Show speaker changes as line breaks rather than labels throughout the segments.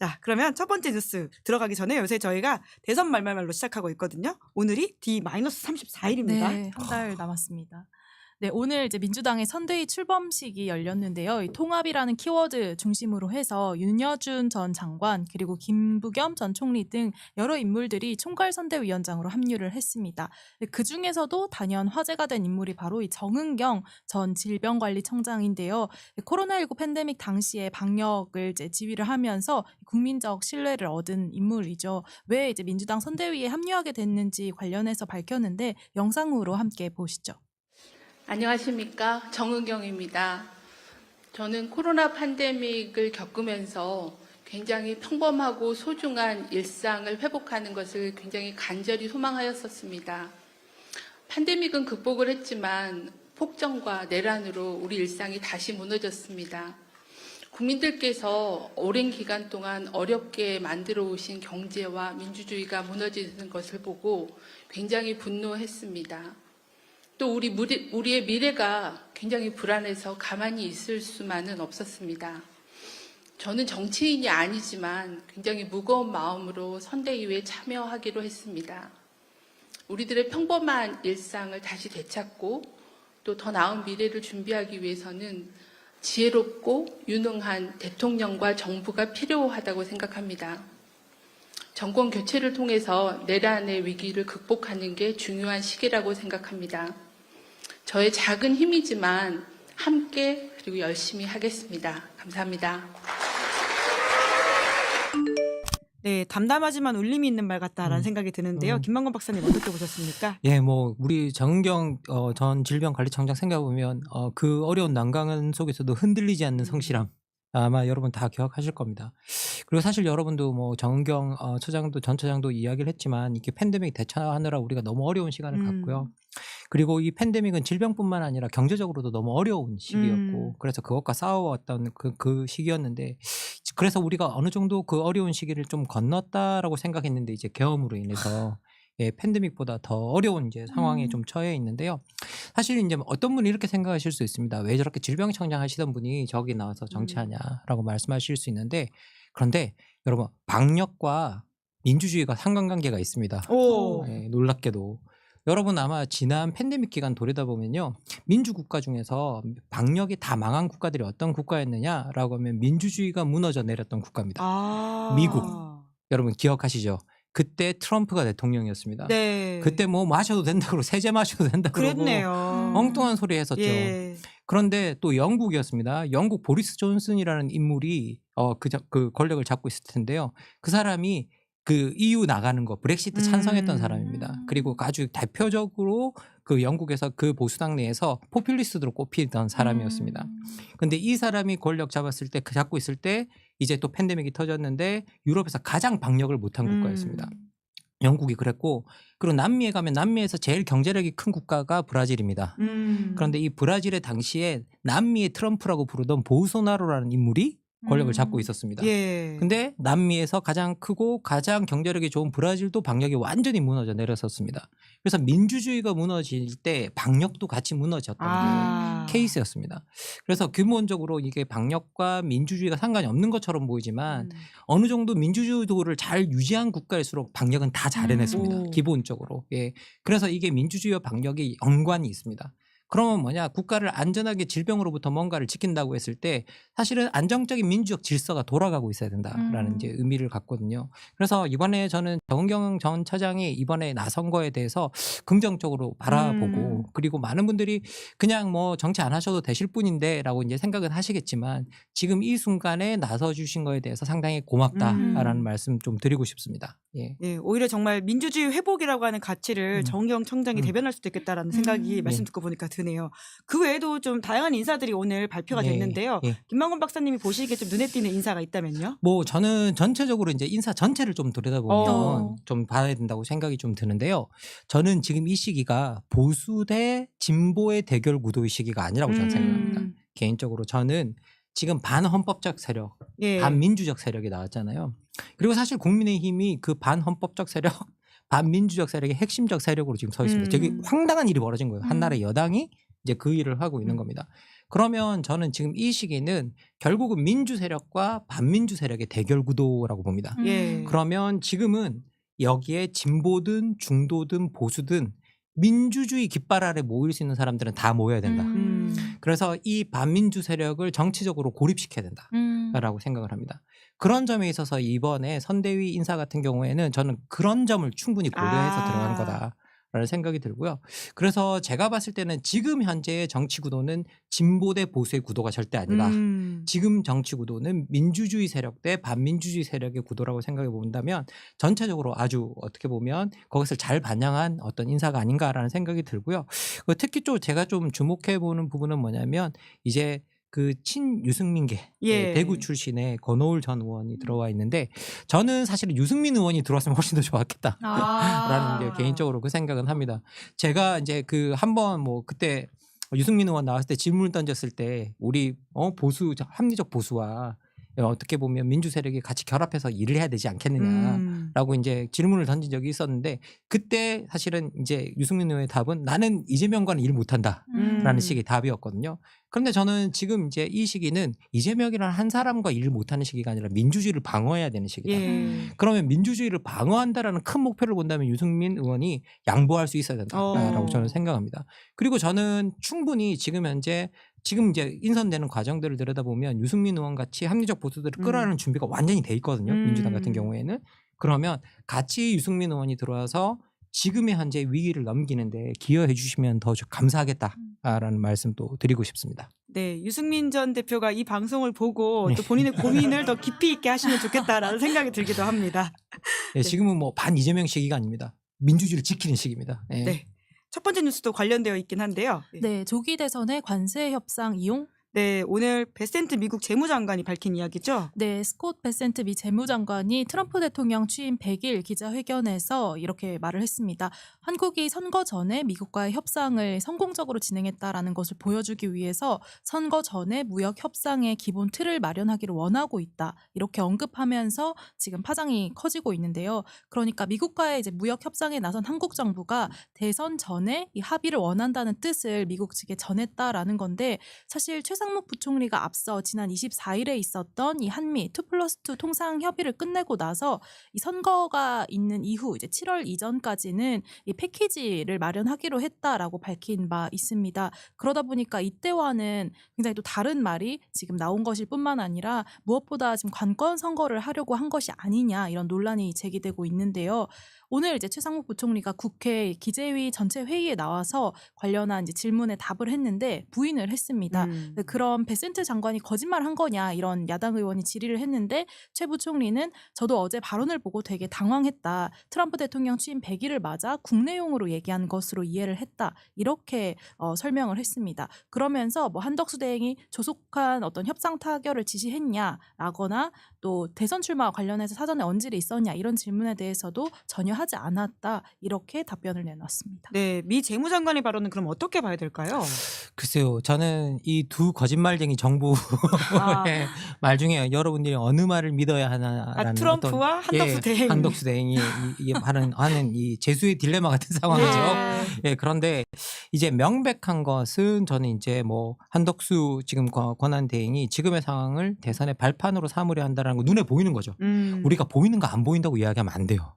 자, 그러면 첫 번째 뉴스 들어가기 전에 요새 저희가 대선 말말말로 시작하고 있거든요. 오늘이 D-34일입니다.
네, 한 달 남았습니다. 네, 오늘 이제 민주당의 선대위 출범식이 열렸는데요. 이 통합이라는 키워드 중심으로 해서 윤여준 전 장관 그리고 김부겸 전 총리 등 여러 인물들이 총괄선대위원장으로 합류를 했습니다. 그 중에서도 단연 화제가 된 인물이 바로 이 정은경 전 질병관리청장인데요. 코로나19 팬데믹 당시에 방역을 이제 지휘를 하면서 국민적 신뢰를 얻은 인물이죠. 왜 이제 민주당 선대위에 합류하게 됐는지 관련해서 밝혔는데 영상으로 함께 보시죠.
안녕하십니까. 정은경입니다. 저는 코로나 팬데믹을 겪으면서 굉장히 평범하고 소중한 일상을 회복하는 것을 굉장히 간절히 소망하였었습니다. 팬데믹은 극복을 했지만 폭정과 내란으로 우리 일상이 다시 무너졌습니다. 국민들께서 오랜 기간 동안 어렵게 만들어 오신 경제와 민주주의가 무너지는 것을 보고 굉장히 분노했습니다. 또 우리의 미래가 굉장히 불안해서 가만히 있을 수만은 없었습니다. 저는 정치인이 아니지만 굉장히 무거운 마음으로 선대위에 참여하기로 했습니다. 우리들의 평범한 일상을 다시 되찾고 또 더 나은 미래를 준비하기 위해서는 지혜롭고 유능한 대통령과 정부가 필요하다고 생각합니다. 정권 교체를 통해서 내란의 위기를 극복하는 게 중요한 시기라고 생각합니다. 저의 작은 힘이지만 함께 그리고 열심히 하겠습니다. 감사합니다.
네, 담담하지만 울림이 있는 말 같다라는 생각이 드는데요. 김만건 박사님 어떻게 보셨습니까?
예, 뭐 우리 정은경 전 질병관리청장 생각해보면 그 어려운 난관 속에서도 흔들리지 않는 성실함 아마 여러분 다 기억하실 겁니다. 그리고 사실 여러분도 뭐 정은경 처장도 전 처장도 이야기를 했지만 이렇게 팬데믹 대처하느라 우리가 너무 어려운 시간을 갖고요. 그리고 이 팬데믹은 질병뿐만 아니라 경제적으로도 너무 어려운 시기였고 그래서 그것과 싸워왔던 그 시기였는데 그래서 우리가 어느 정도 그 어려운 시기를 좀 건넜다라고 생각했는데 이제 계엄으로 인해서 예, 팬데믹보다 더 어려운 이제 상황에 좀 처해 있는데요. 사실 이제 어떤 분이 이렇게 생각하실 수 있습니다. 왜 저렇게 질병청장 하시던 분이 저기 나와서 정치하냐라고 말씀하실 수 있는데 그런데 여러분 방역과 민주주의가 상관관계가 있습니다.
오.
예, 놀랍게도. 여러분 아마 지난 팬데믹 기간 돌이다 보면요. 민주국가 중에서 방역이 다 망한 국가들이 어떤 국가였느냐라고 하면 민주주의가 무너져 내렸던 국가입니다.
아.
미국. 여러분 기억하시죠? 그때 트럼프가 대통령이었습니다.
네.
그때 뭐 마셔도 된다고 세제 마셔도 된다고
그랬네요.
엉뚱한 소리 했었죠.
예.
그런데 또 영국이었습니다. 영국 보리스 존슨이라는 인물이 그 권력을 잡고 있을 텐데요. 그 사람이 그 EU 나가는 거 브렉시트 찬성했던 사람입니다. 그리고 아주 대표적으로 그 영국에서 그 보수당 내에서 포퓰리스트로 꼽히던 사람이었습니다. 근데 이 사람이 권력 잡았을 때 잡고 있을 때 이제 또 팬데믹이 터졌는데 유럽에서 가장 방역을 못한 국가였습니다. 영국이 그랬고 그리고 남미에 가면 남미에서 제일 경제력이 큰 국가가 브라질입니다. 그런데 이 브라질의 당시에 남미의 트럼프라고 부르던 보소나로라는 인물이 권력을 잡고 있었습니다.
예.
근데 남미에서 가장 크고 가장 경제력이 좋은 브라질도 방역이 완전히 무너져 내렸었습니다. 그래서 민주주의가 무너질 때 방역도 같이 무너졌던 게 케이스였습니다. 그래서 근본적으로 이게 방역과 민주주의가 상관이 없는 것처럼 보이지만 어느 정도 민주주의도를 잘 유지한 국가일수록 방역은 다 잘 해냈습니다. 기본적으로. 예. 그래서 이게 민주주의와 방역이 연관이 있습니다. 그러면 뭐냐 국가를 안전하게 질병으로부터 뭔가를 지킨다고 했을 때 사실은 안정적인 민주적 질서가 돌아가고 있어야 된다라는 이제 의미를 갖거든요. 그래서 이번에 저는 정은경 전 차장이 이번에 나선 거에 대해서 긍정적으로 바라보고 그리고 많은 분들이 그냥 뭐 정치 안 하셔도 되실 분인데라고 이제 생각은 하시겠지만 지금 이 순간에 나서 주신 거에 대해서 상당히 고맙다라는 말씀 좀 드리고 싶습니다. 예.
예, 오히려 정말 민주주의 회복이라고 하는 가치를 정경 청장이 대변할 수도 있겠다라는 생각이 말씀 듣고 보니까 드네요. 그 외에도 좀 다양한 인사들이 오늘 발표가 됐는데요.
예.
김만건 박사님이 보시기에 좀 눈에 띄는 인사가 있다면요?
뭐 저는 전체적으로 이제 인사 전체를 좀 들여다보면 좀 봐야 된다고 생각이 좀 드는데요. 저는 지금 이 시기가 보수 대 진보의 대결 구도의 시기가 아니라고 저는 생각합니다. 개인적으로 저는 지금 반헌법적 세력,
예.
반민주적 세력이 나왔잖아요. 그리고 사실 국민의힘이 그 반헌법적 세력, 반민주적 세력의 핵심적 세력으로 지금 서 있습니다. 되게 황당한 일이 벌어진 거예요. 한나라의 여당이 이제 그 일을 하고 있는 겁니다. 그러면 저는 지금 이 시기는 결국은 민주 세력과 반민주 세력의 대결 구도라고 봅니다.
예.
그러면 지금은 여기에 진보든 중도든 보수든 민주주의 깃발 아래 모일 수 있는 사람들은 다 모여야 된다. 그래서 이 반민주 세력을 정치적으로 고립시켜야 된다라고 생각을 합니다. 그런 점에 있어서 이번에 선대위 인사 같은 경우에는 저는 그런 점을 충분히 고려해서 들어간 거다라는 생각이 들고요. 그래서 제가 봤을 때는 지금 현재의 정치 구도는 진보 대 보수의 구도가 절대 아니다. 지금 정치 구도는 민주주의 세력 대 반민주주의 세력의 구도라고 생각해 본다면 전체적으로 아주 어떻게 보면 그것을 잘 반영한 어떤 인사가 아닌가라는 생각이 들고요. 특히 또 제가 좀 주목해 보는 부분은 뭐냐면 이제 그 친유승민계
예.
대구 출신의 권오울 전 의원이 들어와 있는데 저는 사실 유승민 의원이 들어왔으면 훨씬 더 좋았겠다라는 게 개인적으로 그 생각은 합니다. 제가 이제 그 한번 뭐 그때 유승민 의원 나왔을 때 질문을 던졌을 때 우리 보수 합리적 보수와 어떻게 보면 민주 세력이 같이 결합해서 일을 해야 되지 않겠느냐라고 이제 질문을 던진 적이 있었는데 그때 사실은 이제 유승민 의원의 답은 나는 이재명과는 일 못한다라는 식의 답이었거든요. 그런데 저는 지금 이제 이 시기는 이재명이라는 한 사람과 일을 못하는 시기가 아니라 민주주의를 방어해야 되는 시기다.
예.
그러면 민주주의를 방어한다라는 큰 목표를 본다면 유승민 의원이 양보할 수 있어야 된다라고 저는 생각합니다. 그리고 저는 충분히 지금 이제 인선되는 과정들을 들여다보면 유승민 의원 같이 합리적 보수들을 끌어내는 준비가 완전히 돼 있거든요. 민주당 같은 경우에는. 그러면 같이 유승민 의원이 들어와서 지금의 현재 위기를 넘기는데 기여해 주시면 더 감사하겠다라는 말씀도 드리고 싶습니다.
네, 유승민 전 대표가 이 방송을 보고 또 본인의 고민을 더 깊이 있게 하시면 좋겠다라는 생각이 들기도 합니다.
네, 지금은 뭐 반 이재명 시기가 아닙니다. 민주주의를 지키는 시기입니다. 네.
네. 첫 번째 뉴스도 관련되어 있긴 한데요.
네, 조기 대선의 관세 협상 이용.
네, 오늘 베센트 미국 재무장관이 밝힌 이야기죠.
네, 스콧 베센트 미 재무장관이 트럼프 대통령 취임 100일 기자회견에서 이렇게 말을 했습니다. 한국이 선거 전에 미국과의 협상을 성공적으로 진행했다라는 것을 보여주기 위해서 선거 전에 무역 협상의 기본 틀을 마련하기를 원하고 있다. 이렇게 언급하면서 지금 파장이 커지고 있는데요. 그러니까 미국과의 이제 무역 협상에 나선 한국 정부가 대선 전에 이 합의를 원한다는 뜻을 미국 측에 전했다라는 건데 사실 최상목 부총리가 앞서 지난 24일에 있었던 이 한미 2+2 통상 협의를 끝내고 나서 이 선거가 있는 이후 이제 7월 이전까지는 이 패키지를 마련하기로 했다라고 밝힌 바 있습니다. 그러다 보니까 이때와는 굉장히 또 다른 말이 지금 나온 것일 뿐만 아니라 무엇보다 지금 관권 선거를 하려고 한 것이 아니냐 이런 논란이 제기되고 있는데요. 오늘 이제 최상목 부총리가 국회 기재위 전체 회의에 나와서 관련한 이제 질문에 답을 했는데 부인을 했습니다. 그럼 베센트 장관이 거짓말한 거냐 이런 야당 의원이 질의를 했는데 최 부총리는 저도 어제 발언을 보고 되게 당황했다. 트럼프 대통령 취임 100일을 맞아 국내용으로 얘기한 것으로 이해를 했다. 이렇게 설명을 했습니다. 그러면서 뭐 한덕수 대행이 조속한 어떤 협상 타결을 지시했냐라거나 또 대선 출마와 관련해서 사전에 언질이 있었냐 이런 질문에 대해서도 전혀 하지 않았다. 이렇게 답변을 내놨습니다.
네, 미 재무장관의 발언은 그럼 어떻게 봐야 될까요?
글쎄요. 저는 이 두 거짓말쟁이 정부 말 중에 여러분들이 어느 말을 믿어야 하나라는
트럼프와 한덕수 대행.
한덕수 대행이 이게 하는 이 재수의 딜레마 같은 상황이죠. 예, 그런데 이제 명백한 것은 저는 이제 뭐 한덕수 지금 권한 대행이 지금의 상황을 대선의 발판으로 삼으려 한다는 거 눈에 보이는 거죠. 우리가 보이는 거 안 보인다고 이야기하면 안 돼요.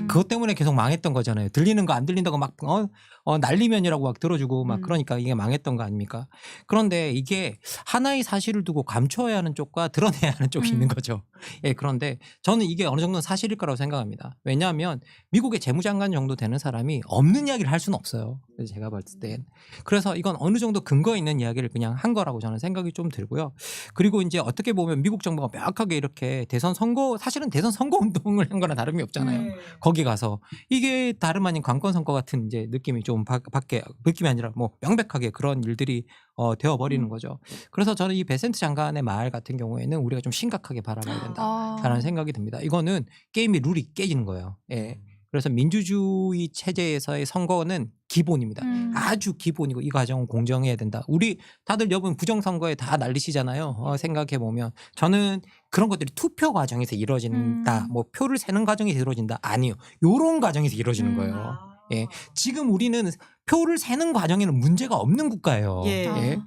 그것 때문에 계속 망했던 거잖아요. 들리는 거 안 들린다고 막 난리면이라고 막 들어주고 막 그러니까 이게 망했던 거 아닙니까? 그런데 이게 하나의 사실을 두고 감춰야 하는 쪽과 드러내야 하는 쪽이 있는 거죠. 예, 그런데 저는 이게 어느 정도는 사실일 거라고 생각합니다. 왜냐하면 미국의 재무장관 정도 되는 사람이 없는 이야기를 할 수는 없어요. 그래서 제가 봤을 땐. 그래서 이건 어느 정도 근거 있는 이야기를 그냥 한 거라고 저는 생각이 좀 들고요. 그리고 이제 어떻게 보면 미국 정부가 명확하게 이렇게 사실은 대선 선거 운동을 한 거나 다름이 없잖아요. 거기 가서 이게 다름 아닌 관권 선거 같은 이제 느낌이 좀 느낌이 아니라 뭐 명백하게 그런 일들이 되어버리는 거죠. 그래서 저는 이 베센트 장관의 말 같은 경우에는 우리가 좀 심각하게 바라봐야 된다라는 생각이 듭니다. 이거는 게임의 룰이 깨지는 거예요. 예. 그래서 민주주의 체제에서의 선거는 기본입니다. 아주 기본이고 이 과정은 공정해야 된다. 우리 다들 여러분 부정선거에 다 난리시잖아요. 생각해보면 저는 그런 것들이 투표 과정에서 이루어진다. 뭐 표를 세는 과정에서 이루어진다. 아니요. 요런 과정에서 이루어지는 거예요. 예. 지금 우리는 표를 세는 과정에는 문제가 없는 국가예요.
예.
예.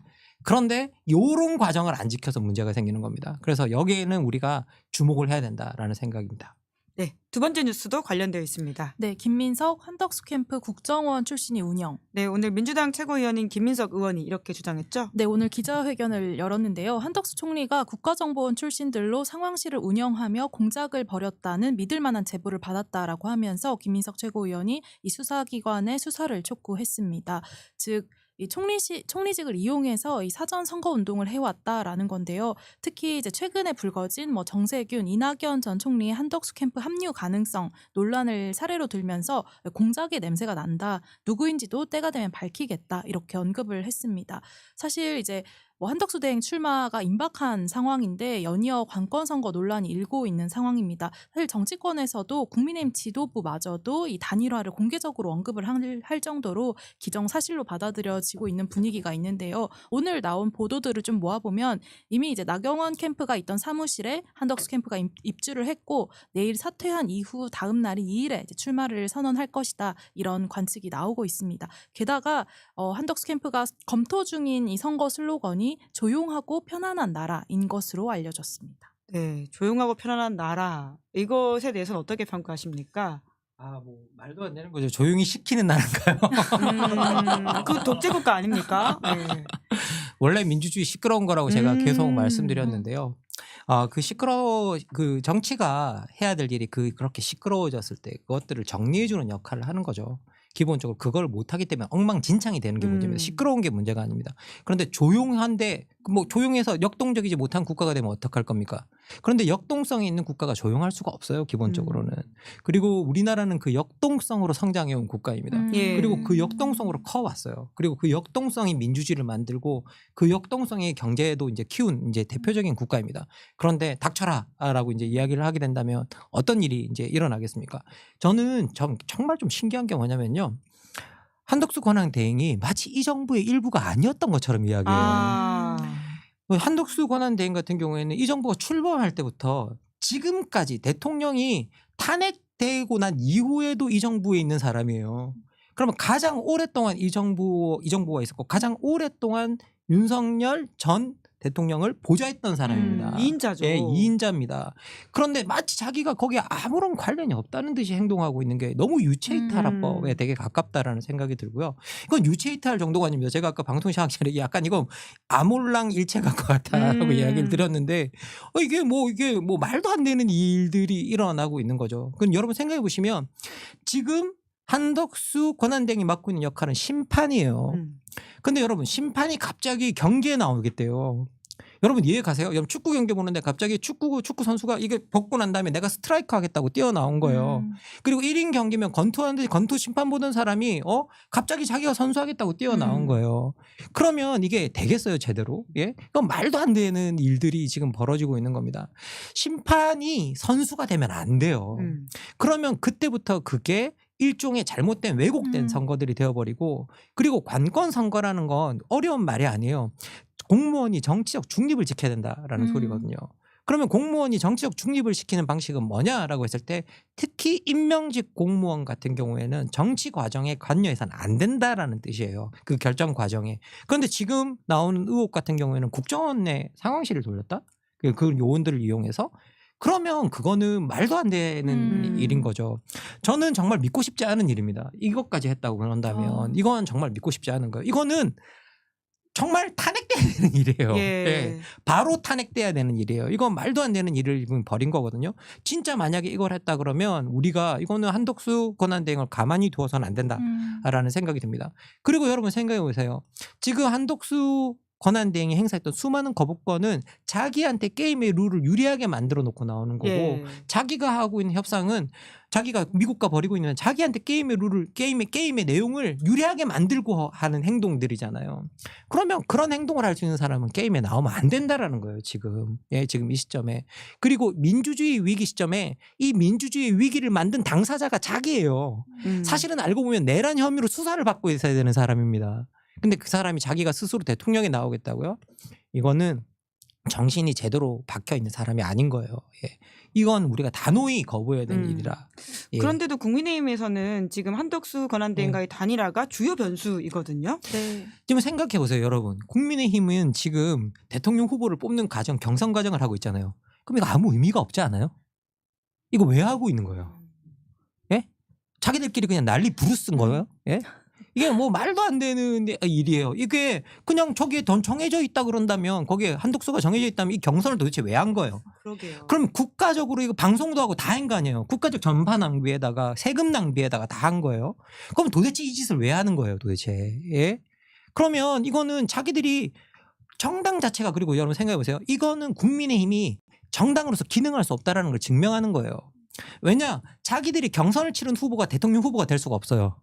그런데 요런 과정을 안 지켜서 문제가 생기는 겁니다. 그래서 여기에는 우리가 주목을 해야 된다라는 생각입니다.
네, 두 번째 뉴스도 관련되어 있습니다.
네, 김민석 한덕수 캠프 국정원 출신이 운영.
네, 오늘 민주당 최고위원인 김민석 의원이 이렇게 주장했죠.
네, 오늘 기자회견을 열었는데요. 한덕수 총리가 국가정보원 출신들로 상황실을 운영하며 공작을 벌였다는 믿을 만한 제보를 받았다라고 하면서 김민석 최고위원이 이 수사기관의 수사를 촉구했습니다. 즉, 이 총리직을 이용해서 이 사전 선거 운동을 해왔다라는 건데요. 특히 이제 최근에 불거진 뭐 정세균, 이낙연 전 총리의 한덕수 캠프 합류 가능성 논란을 사례로 들면서 공작의 냄새가 난다. 누구인지도 때가 되면 밝히겠다. 이렇게 언급을 했습니다. 사실 이제 뭐 한덕수 대행 출마가 임박한 상황인데 연이어 관권 선거 논란이 일고 있는 상황입니다. 사실 정치권에서도 국민의힘 지도부마저도 이 단일화를 공개적으로 언급을 할 정도로 기정사실로 받아들여지고 있는 분위기가 있는데요. 오늘 나온 보도들을 좀 모아보면 이미 이제 나경원 캠프가 있던 사무실에 한덕수 캠프가 입주를 했고 내일 사퇴한 이후 다음 날인 2일에 이제 출마를 선언할 것이다. 이런 관측이 나오고 있습니다. 게다가 한덕수 캠프가 검토 중인 이 선거 슬로건이 조용하고 편안한 나라인 것으로 알려졌습니다.
네, 조용하고 편안한 나라. 이것에 대해서는 어떻게 평가하십니까?
뭐 말도 안 되는 거죠. 조용히 시키는 나라인가요?
그 독재국가 아닙니까? 네.
원래 민주주의 시끄러운 거라고 제가 계속 말씀드렸는데요. 그 정치가 해야 될 일이 그렇게 시끄러워졌을 때 그것들을 정리해주는 역할을 하는 거죠. 기본적으로 그걸 못하기 때문에 엉망진창이 되는 게 문제입니다. 시끄러운 게 문제가 아닙니다. 그런데 조용한데 뭐 조용해서 역동적이지 못한 국가가 되면 어떡할 겁니까? 그런데 역동성이 있는 국가가 조용할 수가 없어요. 기본적으로는. 그리고 우리나라는 그 역동성으로 성장해온 국가입니다.
예.
그리고 그 역동성으로 커왔어요. 그리고 그 역동성이 민주주의를 만들고 그 역동성이 경제도 이제 키운 이제 대표적인 국가입니다. 그런데 닥쳐라라고 이제 이야기를 하게 된다면 어떤 일이 이제 일어나겠습니까? 저는 정말 좀 신기한 게 뭐냐면요. 한덕수 권한 대행이 마치 이 정부의 일부가 아니었던 것처럼 이야기해요. 한덕수 권한 대행 같은 경우에는 이 정부가 출범할 때부터 지금까지 대통령이 탄핵되고 난 이후에도 이 정부에 있는 사람이에요. 그러면 가장 오랫동안 이 정부가 있었고 가장 오랫동안 윤석열 전 대통령을 보좌했던 사람입니다.
2인자죠.
예, 2인자입니다. 그런데 마치 자기가 거기에 아무런 관련이 없다는 듯이 행동하고 있는 게 너무 유체이탈화법에 되게 가깝다라는 생각이 들고요. 이건 유체이탈 정도가 아닙니다. 제가 아까 방송 시작 전에 약간 이거 아몰랑 일체가 것 같다라고 이야기를 드렸는데 이게 뭐 말도 안 되는 일들이 일어나고 있는 거죠. 그럼 여러분 생각해 보시면 지금 한덕수 권한대행이 맡고 있는 역할은 심판이에요. 근데 여러분 심판이 갑자기 경기에 나오겠대요. 여러분 이해 가세요? 여러분 축구 경기 보는데 갑자기 축구 선수가 이게 벗고 난 다음에 내가 스트라이크 하겠다고 뛰어나온 거예요. 그리고 1인 경기면 권투하는데 권투 심판 보던 사람이 갑자기 자기가 선수하겠다고 뛰어나온 거예요. 그러면 이게 되겠어요 제대로? 예? 그건 말도 안 되는 일들이 지금 벌어지고 있는 겁니다. 심판이 선수가 되면 안 돼요. 그러면 그때부터 그게 일종의 잘못된 왜곡된 선거들이 되어버리고 그리고 관권 선거라는 건 어려운 말이 아니에요. 공무원이 정치적 중립을 지켜야 된다라는 소리거든요. 그러면 공무원이 정치적 중립을 시키는 방식은 뭐냐라고 했을 때 특히 임명직 공무원 같은 경우에는 정치 과정에 관여해서는 안 된다라는 뜻이에요. 그 결정 과정에. 그런데 지금 나오는 의혹 같은 경우에는 국정원의 상황실을 돌렸다? 그 요원들을 이용해서 그러면 그거는 말도 안 되는 일인 거죠. 저는 정말 믿고 싶지 않은 일입니다. 이것까지 했다고 그런다면 이건 정말 믿고 싶지 않은 거예요. 이거는 정말 탄핵돼야 되는 일이에요.
예.
예. 바로 탄핵돼야 되는 일이에요. 이건 말도 안 되는 일을 벌인 거거든요. 진짜 만약에 이걸 했다 그러면 우리가 이거는 한덕수 권한대행을 가만히 두어서는 안 된다라는 생각이 듭니다. 그리고 여러분 생각해 보세요. 지금 한덕수 권한대행이 행사했던 수많은 거부권은 자기한테 게임의 룰을 유리하게 만들어 놓고 나오는 거고
예.
자기가 하고 있는 협상은 자기가 미국과 벌이고 있는 자기한테 게임의 룰을 게임의 내용을 유리하게 만들고 하는 행동들이잖아요. 그러면 그런 행동을 할 수 있는 사람은 게임에 나오면 안 된다라는 거예요. 지금 이 시점에. 그리고 민주주의 위기 시점에 이 민주주의 위기를 만든 당사자가 자기예요. 사실은 알고 보면 내란 혐의로 수사를 받고 있어야 되는 사람입니다. 근데 그 사람이 자기가 스스로 대통령에 나오겠다고요? 이거는 정신이 제대로 박혀 있는 사람이 아닌 거예요. 예. 이건 우리가 단호히 거부해야 되는 일이라. 예.
그런데도 국민의힘에서는 지금 한덕수 권한대행과의 단일화가 주요 변수이거든요.
네.
지금 생각해 보세요, 여러분. 국민의힘은 지금 대통령 후보를 뽑는 과정, 경선 과정을 하고 있잖아요. 그럼 이거 아무 의미가 없지 않아요? 이거 왜 하고 있는 거예요? 예? 자기들끼리 그냥 난리 부르쓴 거예요? 예? 이게 뭐 말도 안 되는 일이에요. 이게 그냥 저기에 돈 정해져 있다 그런다면, 거기에 한덕수가 정해져 있다면 이 경선을 도대체 왜 한 거예요?
그러게요.
그럼 국가적으로 이거 방송도 하고 다 한 거 아니에요? 국가적 전파 낭비에다가 세금 낭비에다가 다 한 거예요. 그럼 도대체 이 짓을 왜 하는 거예요, 도대체? 예? 그러면 이거는 자기들이 정당 자체가, 그리고 여러분 생각해 보세요. 이거는 국민의힘이 정당으로서 기능할 수 없다라는 걸 증명하는 거예요. 왜냐? 자기들이 경선을 치른 후보가 대통령 후보가 될 수가 없어요.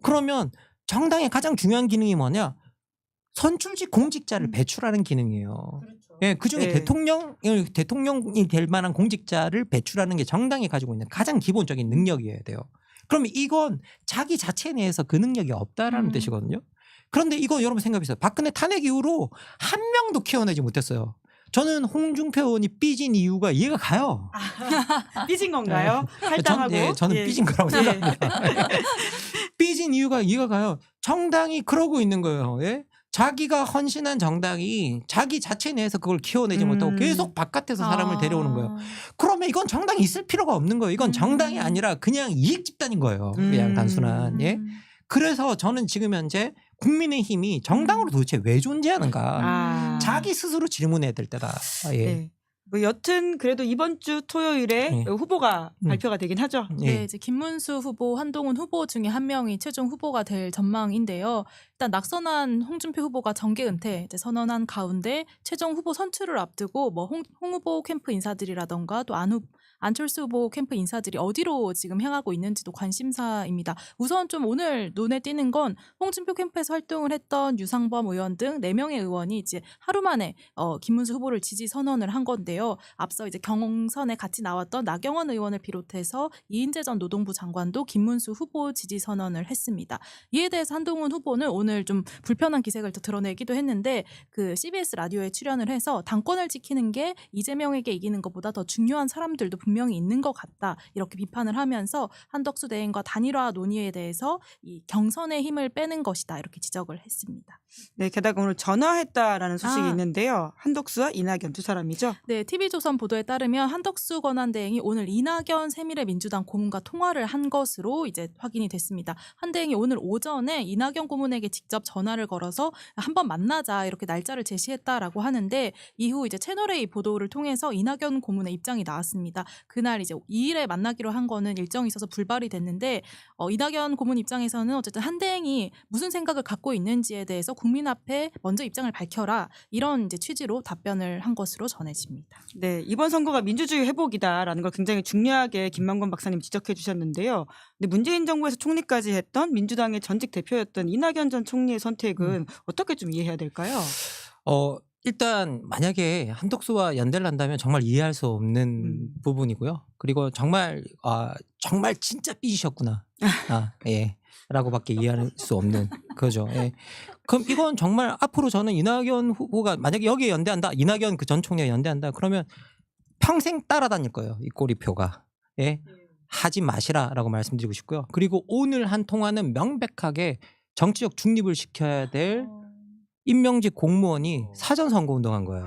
그러면 정당의 가장 중요한 기능이 뭐냐? 선출직 공직자를 배출하는 기능이에요. 예, 그중에
네.
대통령이 될 만한 공직자를 배출하는 게 정당이 가지고 있는 가장 기본적인 능력이어야 돼요. 그러면 이건 자기 자체 내에서 그 능력이 없다라는 뜻이거든요. 그런데 이거 여러분 생각해보세요. 박근혜 탄핵 이후로 한 명도 키워내지 못했어요. 저는 홍준표 의원이 삐진 이유가 이해가 가요.
삐진 건가요? 할당하고.
저는
예.
삐진 거라고
예.
생각합니다. 삐진 이유가 이해가 가요. 정당이 그러고 있는 거예요. 예? 자기가 헌신한 정당이 자기 자체 내에서 그걸 키워내지 못하고 계속 바깥에서 사람을 데려오는 거예요. 그러면 이건 정당이 있을 필요가 없는 거예요. 이건 정당이 아니라 그냥 이익 집단인 거예요. 그냥 단순한. 예? 그래서 저는 지금 현재 국민의힘이 정당으로 도대체 왜 존재하는가. 자기 스스로 질문해야 될 때다. 예.
네. 뭐 여튼 그래도 이번 주 토요일에
네.
후보가 발표가 되긴 하죠.
네,
예.
이제 김문수 후보, 한동훈 후보 중에 한 명이 최종 후보가 될 전망인데요. 일단 낙선한 홍준표 후보가 정계 은퇴 이제 선언한 가운데 최종 후보 선출을 앞두고 뭐 홍 후보 캠프 인사들이라던가 또 안철수 후보 캠프 인사들이 어디로 지금 향하고 있는지도 관심사입니다. 우선 좀 오늘 눈에 띄는 건 홍준표 캠프에서 활동을 했던 유상범 의원 등 4명의 의원이 이제 하루 만에 김문수 후보를 지지 선언을 한 건데요. 앞서 이제 경선에 같이 나왔던 나경원 의원을 비롯해서 이인재 전 노동부 장관도 김문수 후보 지지 선언을 했습니다. 이에 대해서 한동훈 후보는 오늘 좀 불편한 기색을 또 드러내기도 했는데 그 CBS 라디오에 출연을 해서 당권을 지키는 게 이재명에게 이기는 것보다 더 중요한 사람들도 분명히 있는 것 같다. 이렇게 비판을 하면서 한덕수 대행과 단일화 논의에 대해서 이 경선의 힘을 빼는 것이다. 이렇게 지적을 했습니다.
네, 게다가 오늘 전화했다라는 소식이 있는데요. 한덕수와 이낙연 두 사람이죠.
네, TV조선 보도에 따르면 한덕수 권한대행이 오늘 이낙연 새미래민주당 고문과 통화를 한 것으로 이제 확인이 됐습니다. 한 대행이 오늘 오전에 이낙연 고문에게 직접 전화를 걸어서 한번 만나자 이렇게 날짜를 제시했다라고 하는데 이후 이제 채널A 보도를 통해서 이낙연 고문의 입장이 나왔습니다. 그날 이제 2일에 만나기로 한 거는 일정이 있어서 불발이 됐는데 이낙연 고문 입장에서는 어쨌든 한 대행이 무슨 생각을 갖고 있는지에 대해서 국민 앞에 먼저 입장을 밝혀라 이런 이제 취지로 답변을 한 것으로 전해집니다.
네, 이번 선거가 민주주의 회복이다라는 걸 굉장히 중요하게 김만권 박사님 지적해 주셨는데요. 근데 문재인 정부에서 총리까지 했던 민주당의 전직 대표였던 이낙연 전 총리의 선택은 어떻게 좀 이해해야 될까요?
일단 만약에 한덕수와 연대를 한다면 정말 이해할 수 없는 부분이고요. 그리고 정말 진짜 삐지셨구나. 예. 라고밖에 이해할 수 없는 거죠. 예. 그럼 이건 정말 앞으로 저는 이낙연 후보가 만약에 여기에 연대한다, 이낙연 그 전 총리가 연대한다, 그러면 평생 따라다닐 거예요. 이 꼬리표가. 예. 하지 마시라라고 말씀드리고 싶고요. 그리고 오늘 한 통화는 명백하게 정치적 중립을 시켜야 될 임명직 공무원이 사전 선거 운동한 거예요.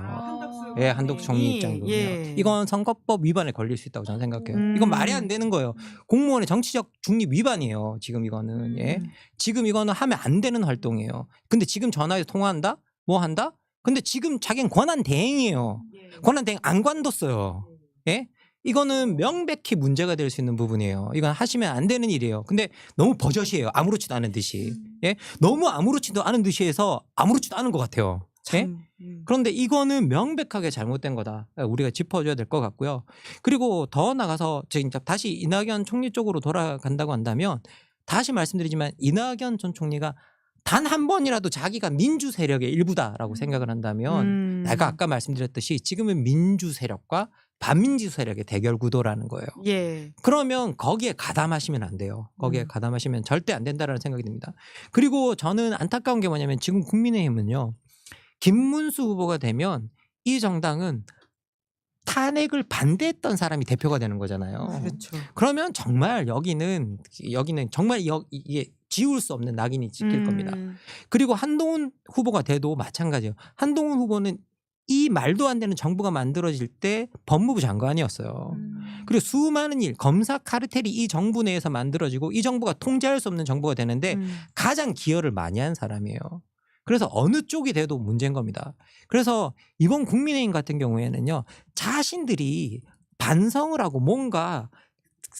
예, 한덕수 총리 입장으로요.
예.
이건 선거법 위반에 걸릴 수 있다고 저는 생각해요. 이건 말이 안 되는 거예요. 공무원의 정치적 중립 위반이에요. 지금 이거는. 예. 지금 이거는 하면 안 되는 활동이에요. 근데 지금 전화해서 통화한다? 뭐 한다? 근데 지금 자기는 권한 대행이에요. 권한 대행 안 관뒀어요. 예? 이거는 명백히 문제가 될 수 있는 부분이에요. 이건 하시면 안 되는 일이에요. 근데 너무 버젓이에요. 아무렇지도 않은 듯이. 예? 너무 아무렇지도 않은 듯이 해서 아무렇지도 않은 것 같아요. 예? 그런데 이거는 명백하게 잘못된 거다. 우리가 짚어줘야 될 것 같고요. 그리고 더 나가서 진짜 다시 이낙연 총리 쪽으로 돌아간다고 한다면 다시 말씀드리지만 이낙연 전 총리가 단 한 번이라도 자기가 민주 세력의 일부다라고 생각을 한다면 내가 아까 말씀드렸듯이 지금은 민주 세력과 반민주 세력의 대결 구도라는 거예요.
예.
그러면 거기에 가담하시면 안 돼요. 거기에 가담하시면 절대 안 된다라는 생각이 듭니다. 그리고 저는 안타까운 게 뭐냐면 지금 국민의힘은요. 김문수 후보가 되면 이 정당은 탄핵을 반대했던 사람이 대표가 되는 거잖아요.
그렇죠.
그러면 정말 여기는 정말 이게 지울 수 없는 낙인이 찍힐 겁니다. 그리고 한동훈 후보가 돼도 마찬가지예요. 한동훈 후보는 이 말도 안 되는 정부가 만들어질 때 법무부 장관이었어요. 그리고 수많은 검사 카르텔이 이 정부 내에서 만들어지고 이 정부가 통제할 수 없는 정부가 되는데 가장 기여를 많이 한 사람이에요. 그래서 어느 쪽이 돼도 문제인 겁니다. 그래서 이번 국민의힘 같은 경우에는요, 자신들이 반성을 하고 뭔가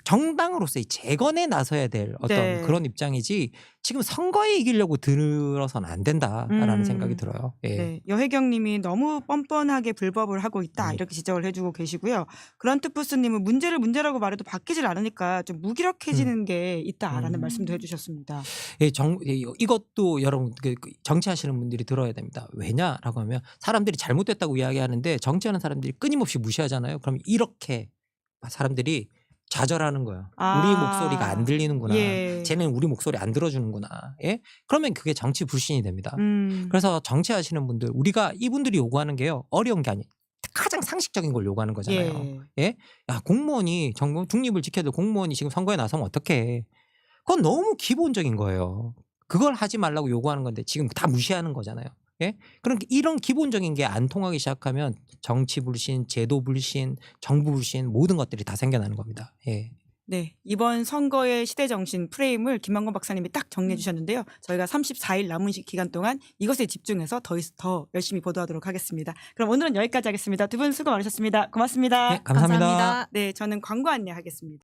정당으로서의 재건에 나서야 될 어떤
네.
그런 입장이지 지금 선거에 이기려고 들어서는 안 된다라는 생각이
음.
들어요. 예.
네, 여혜경님이 너무 뻔뻔하게 불법을 하고 있다
예.
이렇게 지적을 해주고 계시고요. 그란트푸스님은 문제를 문제라고 말해도 바뀌질 않으니까 좀 무기력해지는 게 있다라는 말씀도 해주셨습니다.
예, 이것도 여러분 정치하시는 분들이 들어야 됩니다. 왜냐라고 하면 사람들이 잘못됐다고 이야기하는데 정치하는 사람들이 끊임없이 무시하잖아요. 그럼 이렇게 사람들이 좌절하는 거예요. 우리 목소리가 안 들리는구나.
예.
쟤는 우리 목소리 안 들어주는구나. 예? 그러면 그게 정치 불신이 됩니다. 그래서 정치하시는 분들, 우리가 이분들이 요구하는 게요, 어려운 게 아니에요. 가장 상식적인 걸 요구하는 거잖아요. 예? 야, 공무원이 중립을 지켜야 될 공무원이 지금 선거에 나서면 어떡해. 그건 너무 기본적인 거예요. 그걸 하지 말라고 요구하는 건데 지금 다 무시하는 거잖아요. 예? 그러니까 이런 기본적인 게 안 통하기 시작하면 정치 불신, 제도 불신, 정부 불신 모든 것들이 다 생겨나는 겁니다. 예.
네, 이번 선거의 시대 정신 프레임을 김만권 박사님이 딱 정리해 주셨는데요. 저희가 34일 남은 기간 동안 이것에 집중해서 더 열심히 보도하도록 하겠습니다. 그럼 오늘은 여기까지 하겠습니다. 두 분 수고 많으셨습니다. 고맙습니다.
네, 감사합니다.
감사합니다.
네, 저는 광고 안내하겠습니다.